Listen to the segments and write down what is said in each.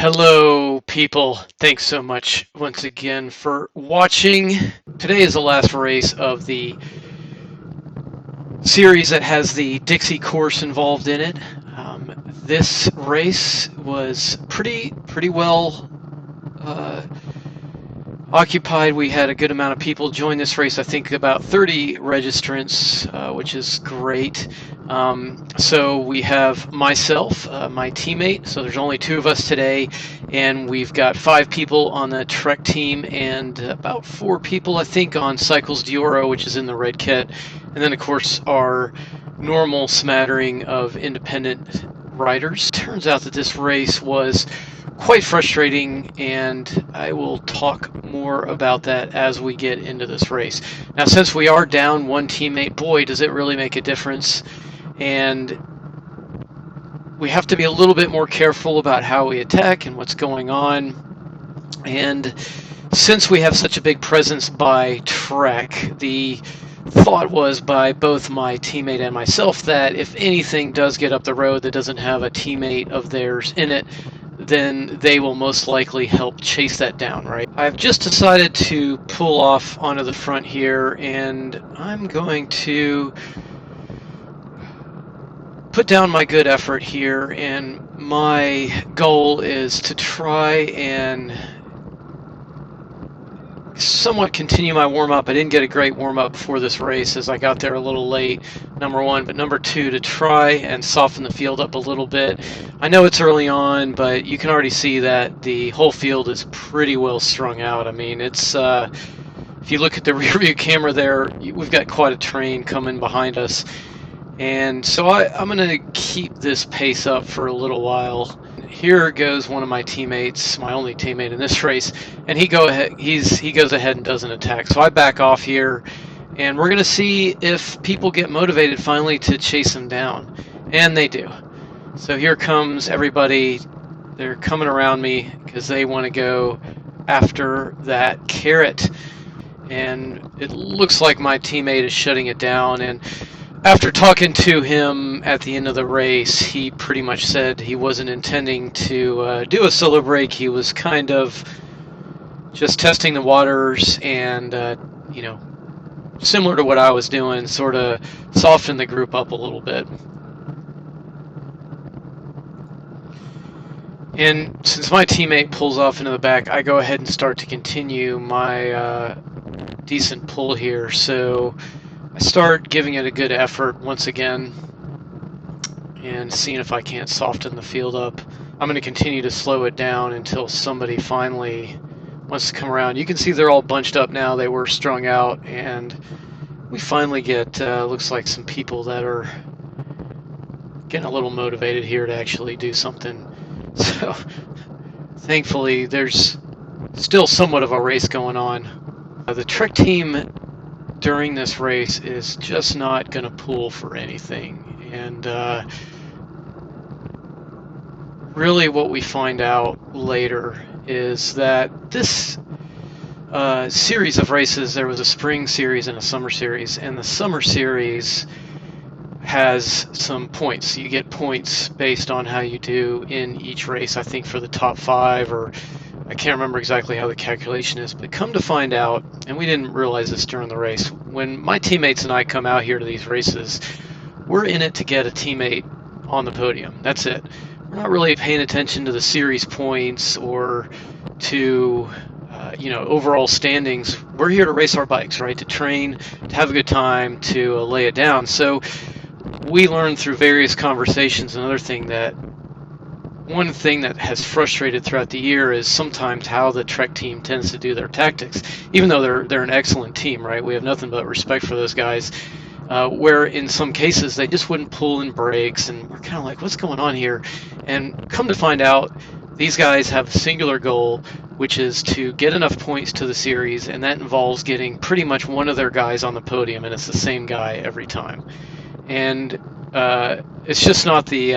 Hello, people. Thanks so much once again for watching. Today is the last race of the series that has the Dixie course involved in it. This race was pretty well occupied. We had a good amount of people join this race. I think about 30 registrants, which is great. So we have myself, my teammate. So there's only two of us today, and we've got 5 people on the Trek team and about 4 people, I think, on Cycles Dioro, which is in the red kit. And then, of course, our normal smattering of independent riders. Turns out that this race was quite frustrating, and I will talk more about that as we get into this race. Now, since we are down one teammate, boy, does it really make a difference. And we have to be a little bit more careful about how we attack and what's going on. And since we have such a big presence by Trek, the thought was by both my teammate and myself that if anything does get up the road that doesn't have a teammate of theirs in it, then they will most likely help chase that down, right? I've just decided to pull off onto the front here, and I'm going to put down my good effort here, and my goal is to try and somewhat continue my warm-up. I didn't get a great warm-up before this race as I got there a little late, number one, but number two, to try and soften the field up a little bit. I know it's early on, but you can already see that the whole field is pretty well strung out. I mean, it's if you look at the rear view camera there, we've got quite a train coming behind us. And so I'm going to keep this pace up for a little while. Here goes one of my teammates, my only teammate in this race, and he goes ahead and does an attack. So I back off here, and we're going to see if people get motivated finally to chase him down. And they do. So here comes everybody. They're coming around me because they want to go after that carrot. And it looks like my teammate is shutting it down. And after talking to him at the end of the race, he pretty much said he wasn't intending to do a solo break. He was kind of just testing the waters and, similar to what I was doing, sort of soften the group up a little bit. And since my teammate pulls off into the back, I go ahead and start to continue my decent pull here. So I start giving it a good effort once again and seeing if I can't soften the field up. I'm going to continue to slow it down until somebody finally wants to come around. You can see they're all bunched up now. They were strung out, and we finally get, looks like some people that are getting a little motivated here to actually do something. So thankfully there's still somewhat of a race going on. The Trek team during this race is just not going to pull for anything, and really what we find out later is that this series of races, there was a spring series and a summer series, and the summer series has some points. You get points based on how you do in each race, I think for the top 5, or I can't remember exactly how the calculation is, but come to find out, and we didn't realize this during the race, when my teammates and I come out here to these races, we're in it to get a teammate on the podium. That's it. We're not really paying attention to the series points or to overall standings. We're here to race our bikes, right? To train, to have a good time, to lay it down. So we learned through various conversations, another thing that one thing that has frustrated throughout the year is sometimes how the Trek team tends to do their tactics, even though they're an excellent team, right? We have nothing but respect for those guys, where in some cases they just wouldn't pull in brakes, and we're kind of like, what's going on here? And come to find out, these guys have a singular goal, which is to get enough points to the series, and that involves getting pretty much one of their guys on the podium, and it's the same guy every time. And it's just not the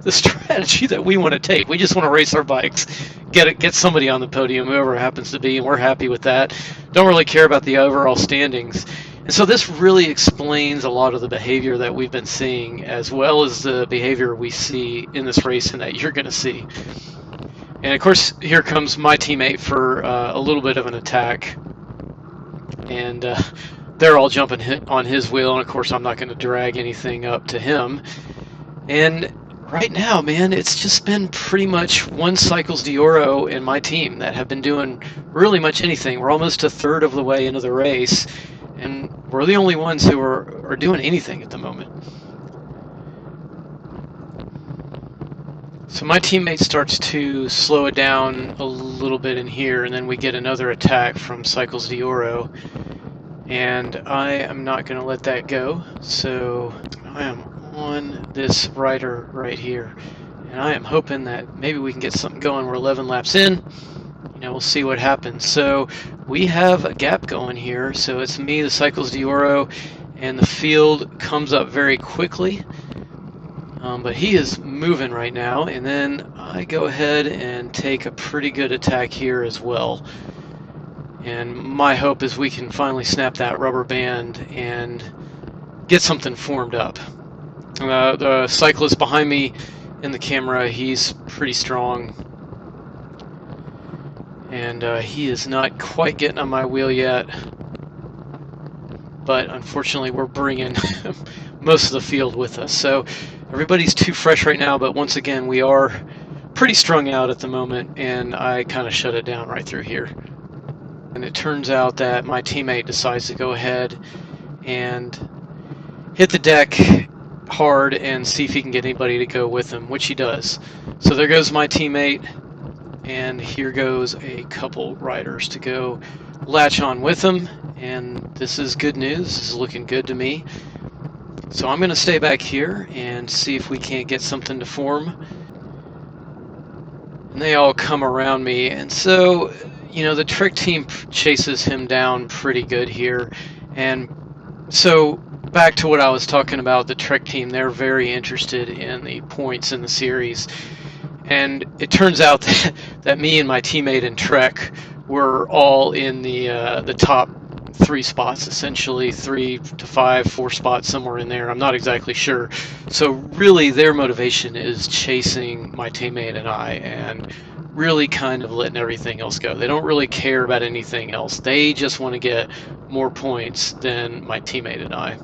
strategy that we want to take. We just want to race our bikes, get somebody on the podium, whoever it happens to be, and we're happy with that. Don't really care about the overall standings. And so this really explains a lot of the behavior that we've been seeing, as well as the behavior we see in this race and that you're going to see. And of course, here comes my teammate for a little bit of an attack. And they're all jumping on his wheel, and of course I'm not going to drag anything up to him. And right now, man, it's just been pretty much one Cycles d'Oro and my team that have been doing really much anything. We're almost a third of the way into the race, and we're the only ones who are doing anything at the moment. So my teammate starts to slow it down a little bit in here, and then we get another attack from Cycles d'Oro. And I am not going to let that go, so I am on this rider right here. And I am hoping that maybe we can get something going. We're 11 laps in. You know, we'll see what happens. So we have a gap going here. So it's me, the Cycles d'Oro, and the field comes up very quickly. But he is moving right now. And then I go ahead and take a pretty good attack here as well. And my hope is we can finally snap that rubber band and get something formed up. The cyclist behind me in the camera, he's pretty strong. And he is not quite getting on my wheel yet. But unfortunately, we're bringing most of the field with us. So everybody's too fresh right now, but once again, we are pretty strung out at the moment, and I kind of shut it down right through here. And it turns out that my teammate decides to go ahead and hit the deck hard and see if he can get anybody to go with him, which he does. So there goes my teammate, and here goes a couple riders to go latch on with him, and this is good news. This is looking good to me. So I'm going to stay back here and see if we can't get something to form. And they all come around me, and so you know, the Trek team chases him down pretty good here. And so back to what I was talking about, the Trek team, they're very interested in the points in the series. And it turns out that me and my teammate in Trek were all in the top 3 spots, essentially 3 to 5, 4 spots, somewhere in there. I'm not exactly sure. So really their motivation is chasing my teammate and I, and really kind of letting everything else go. They don't really care about anything else. They just want to get more points than my teammate and I.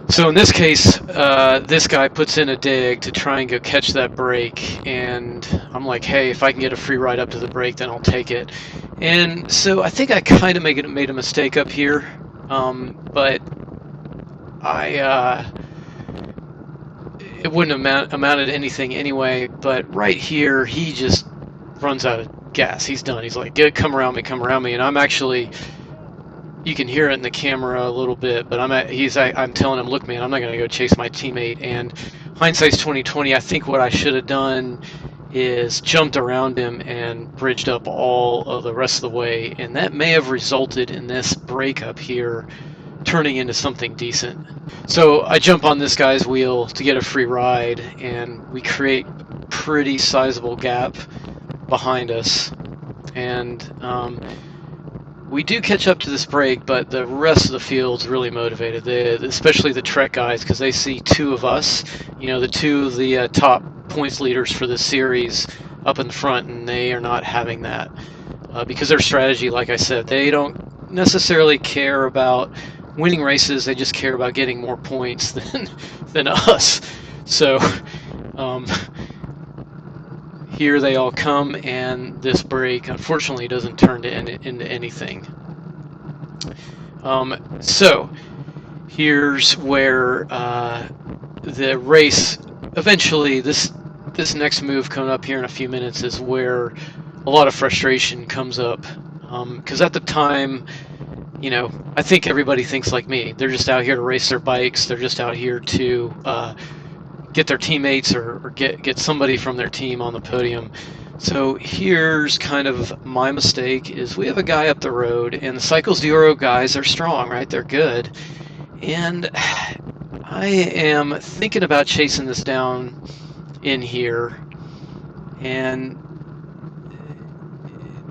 So in this case, this guy puts in a dig to try and go catch that break, and I'm like, hey, if I can get a free ride up to the break, then I'll take it. And so I think I kind of made a mistake up here, but it wouldn't have amounted to anything anyway. But right here, he just runs out of gas. He's done. He's like, come around me, and I'm actually, you can hear it in the camera a little bit, but I'm telling him, look, man, I'm not going to go chase my teammate. And hindsight's 20/20. I think what I should have done is jumped around him and bridged up all of the rest of the way, and that may have resulted in this breakup here turning into something decent. So I jump on this guy's wheel to get a free ride, and we create a pretty sizable gap behind us. And we do catch up to this break, but the rest of the field's really motivated, especially the Trek guys, because they see 2 of us, you know, the 2 of the top points leaders for this series up in the front, and they are not having that. Because their strategy, like I said, they don't necessarily care about winning races, they just care about getting more points than us. So here they all come, and this break unfortunately doesn't turn into anything. So here's where the race eventually, this next move coming up here in a few minutes is where a lot of frustration comes up, because at the time, you know, I think everybody thinks like me. They're just out here to race their bikes. They're just out here to get their teammates or get somebody from their team on the podium. So here's kind of my mistake, is we have a guy up the road, and the Cycles d'Oro guys are strong, right? They're good. And I am thinking about chasing this down in here, and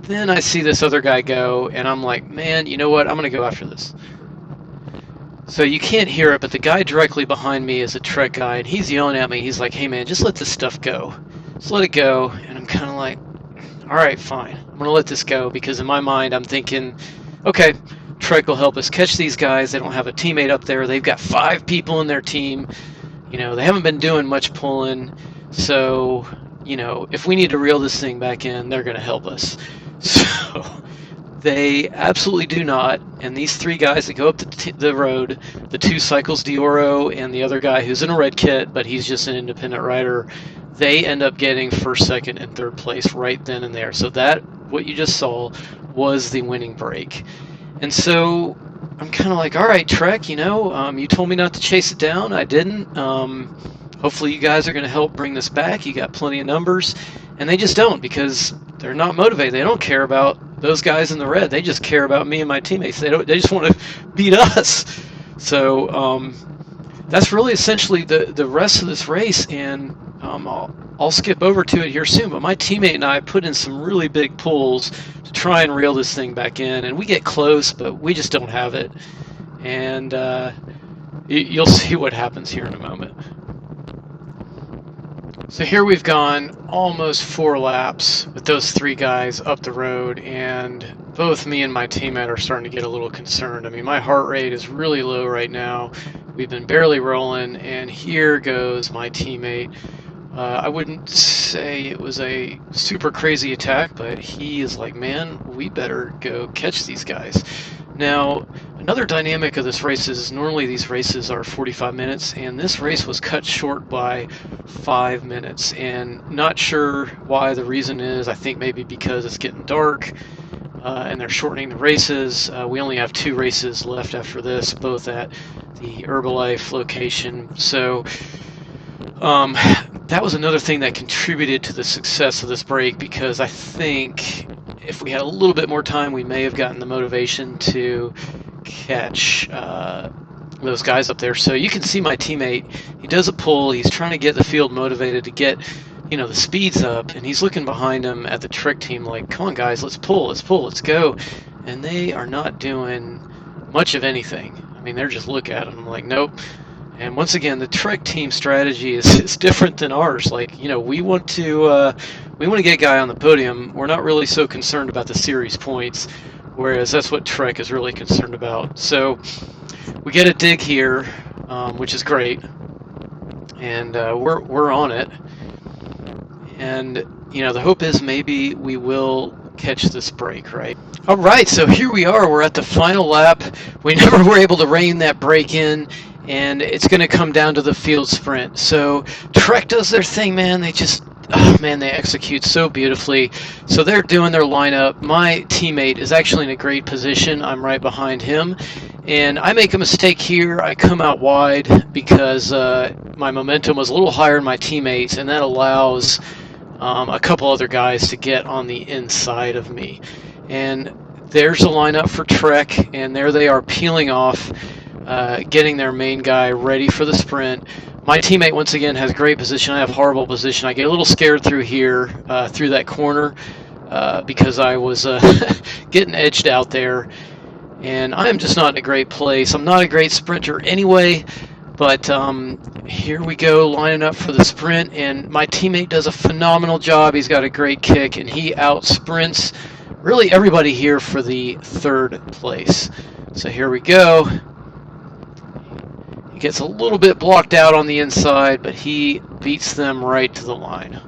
then I see this other guy go, and I'm like, man, you know what? I'm going to go after this. So you can't hear it, but the guy directly behind me is a Trek guy, and he's yelling at me. He's like, hey, man, just let this stuff go. Just let it go. And kind of like, all right, fine. I'm going to let this go, because in my mind I'm thinking, okay, Trek will help us catch these guys. They don't have a teammate up there. They've got 5 people in their team. You know, they haven't been doing much pulling. So, you know, if we need to reel this thing back in, they're going to help us. So they absolutely do not. And these 3 guys that go up the road, the 2 Cycles Dioro and the other guy who's in a red kit, but he's just an independent rider, they end up getting 1st, 2nd, and 3rd place right then and there. So that, what you just saw, was the winning break. And so I'm kind of like, all right, Trek, you know, you told me not to chase it down. I didn't. Hopefully you guys are going to help bring this back. You got plenty of numbers. And they just don't, because they're not motivated. They don't care about those guys in the red. They just care about me and my teammates. They just want to beat us. So that's really essentially the rest of this race. And I'll skip over to it here soon, but my teammate and I put in some really big pulls to try and reel this thing back in, and we get close, but we just don't have it. And you'll see what happens here in a moment. So here we've gone almost 4 laps with those 3 guys up the road, and both me and my teammate are starting to get a little concerned. I mean, my heart rate is really low right now. We've been barely rolling, and here goes my teammate. I wouldn't say it was a super crazy attack, but he is like, man, we better go catch these guys. Now, another dynamic of this race is normally these races are 45 minutes, and this race was cut short by 5 minutes. And not sure why the reason is. I think maybe because it's getting dark, and they're shortening the races. We only have 2 races left after this, both at the Herbalife location. So that was another thing that contributed to the success of this break, because I think if we had a little bit more time, we may have gotten the motivation to catch those guys up there. So you can see my teammate, he does a pull, he's trying to get the field motivated to get, you know, the speeds up, and he's looking behind him at the Trek team like, come on guys, let's pull, let's go. And they are not doing much of anything. I mean, they're just looking at him like, nope. And once again, the Trek team strategy is different than ours. Like, you know, we want to get a guy on the podium. We're not really so concerned about the series points, whereas that's what Trek is really concerned about. So we get a dig here, which is great, and we're on it. And you know, the hope is maybe we will catch this break, right? All right, so here we are. We're at the final lap. We never were able to rein that break in, and it's going to come down to the field sprint. So Trek does their thing, man. They just, oh man, they execute so beautifully. So they're doing their lineup. My teammate is actually in a great position. I'm right behind him, and I make a mistake here. I come out wide because my momentum was a little higher than my teammates, and that allows a couple other guys to get on the inside of me. And there's the lineup for Trek, and there they are peeling off, getting their main guy ready for the sprint. My teammate, once again, has great position. I have horrible position. I get a little scared through here, through that corner, because I was getting edged out there. And I am just not in a great place. I'm not a great sprinter anyway, but here we go, lining up for the sprint, and my teammate does a phenomenal job. He's got a great kick, and he out sprints really everybody here for the 3rd place. So here we go. He gets a little bit blocked out on the inside, but he beats them right to the line.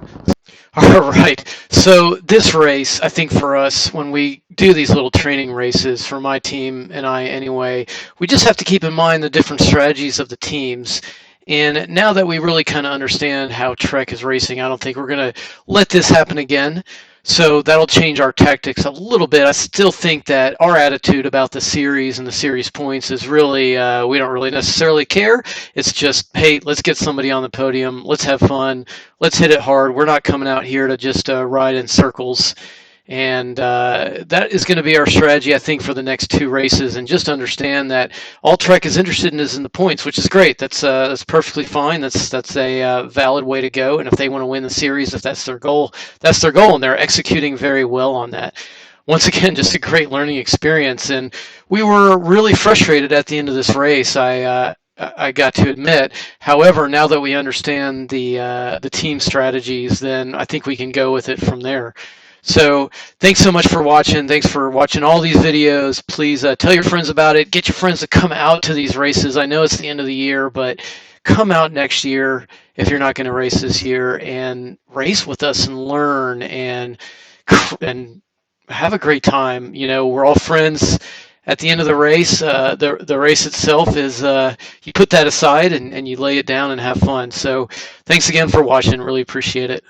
All right, so this race, I think for us, when we do these little training races, for my team and I anyway, we just have to keep in mind the different strategies of the teams. And now that we really kind of understand how Trek is racing, I don't think we're going to let this happen again. So that'll change our tactics a little bit. I still think that our attitude about the series and the series points is really, we don't really necessarily care. It's just, hey, let's get somebody on the podium. Let's have fun. Let's hit it hard. We're not coming out here to just ride in circles. And that is going to be our strategy, I think, for the next 2 races. And just understand that all Trek is interested in is in the points, which is great. That's perfectly fine. That's a valid way to go. And if they want to win the series, if that's their goal, that's their goal. And they're executing very well on that. Once again, just a great learning experience. And we were really frustrated at the end of this race. I I got to admit. However, now that we understand the team strategies, then I think we can go with it from there. So thanks so much for watching. Thanks for watching all these videos. Please tell your friends about it. Get your friends to come out to these races. I know it's the end of the year, but come out next year if you're not going to race this year and race with us and learn and have a great time. You know, we're all friends at the end of the race. The race itself is you put that aside and you lay it down and have fun. So thanks again for watching. Really appreciate it.